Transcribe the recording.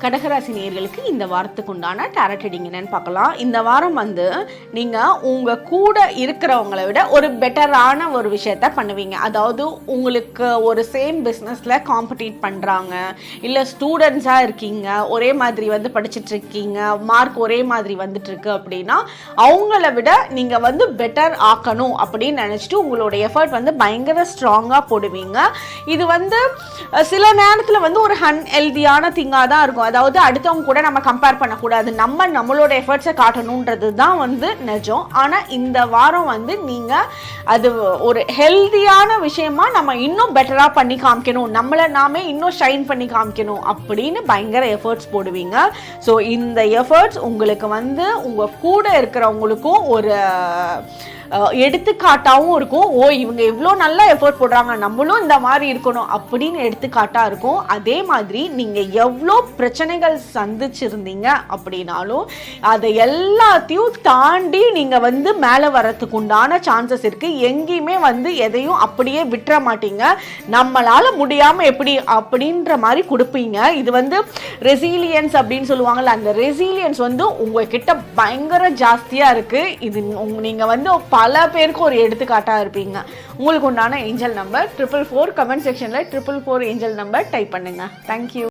கடகராசி நேயர்களுக்கு இந்த வாரத்துக்கு உண்டான டாரட் ரீடிங் என்னன்னு பார்க்கலாம். இந்த வாரம் நீங்கள் உங்கள் கூட இருக்கிறவங்களை விட ஒரு பெட்டரான ஒரு விஷயத்த பண்ணுவீங்க. அதாவது உங்களுக்கு ஒரு சேம் பிஸ்னஸில் காம்படிட் பண்ணுறாங்க, இல்லை ஸ்டூடெண்ட்ஸாக இருக்கீங்க, ஒரே மாதிரி படிச்சுட்டு இருக்கீங்க, மார்க் ஒரே மாதிரி வந்துட்டுருக்கு அப்படின்னா அவங்கள விட நீங்கள் பெட்டர் ஆக்கணும் அப்படின்னு நினச்சிட்டு உங்களோட எஃபர்ட் பயங்கர ஸ்ட்ராங்காக போடுவீங்க. இது சில நேரத்தில் ஒரு அன்ஹெல்தியான திங்காக தான் இருக்கும். அதாவது அடுத்தவங்க கூட நம்ம கம்பேர் பண்ணக்கூடாது, நம்மளோட எஃபர்ட்ஸை காட்டணுன்றது தான் நிஜம். ஆனால் இந்த வாரம் நீங்கள் அது ஒரு ஹெல்தியான விஷயமா நம்ம இன்னும் பெட்டராக பண்ணி காமிக்கணும், நம்மளை நாமே இன்னும் ஷைன் பண்ணி காமிக்கணும் அப்படின்னு பயங்கர எஃபர்ட்ஸ் போடுவீங்க. ஸோ இந்த எஃபர்ட்ஸ் உங்களுக்கு உங்கள் கூட இருக்கிறவங்களுக்கும் ஒரு எடுத்துக்காட்டாகவும் இருக்கும். இவங்க இவ்வளோ நல்லா எஃபோர்ட் போடுறாங்க, நம்மளும் இந்த மாதிரி இருக்கணும் அப்படின்னு எடுத்துக்காட்டாக இருக்கும். அதே மாதிரி நீங்கள் எவ்வளோ பிரச்சனைகள் சந்திச்சிருந்தீங்க அப்படின்னாலும் அதை எல்லாத்தையும் தாண்டி நீங்கள் மேலே வரத்துக்கு உண்டான சான்சஸ் இருக்குது. எங்கேயுமே எதையும் அப்படியே விட்டுற மாட்டீங்க. நம்மளால் முடியாமல் எப்படி அப்படின்ற மாதிரி கொடுப்பீங்க. இது ரெசிலியன்ஸ் அப்படின்னு சொல்லுவாங்கல்ல, அந்த ரெசிலியன்ஸ் உங்ககிட்ட பயங்கர ஜாஸ்தியாக இருக்குது. இது நீங்கள் பல பேருக்கு ஒரு எடுத்துக்காட்டாக இருப்பீங்க. உங்களுக்கு உண்டான ஏஞ்சல் நம்பர் 444. கமெண்ட் செக்ஷனில் 444 ஏஞ்சல் நம்பர் டைப் பண்ணுங்க. தேங்க்யூ.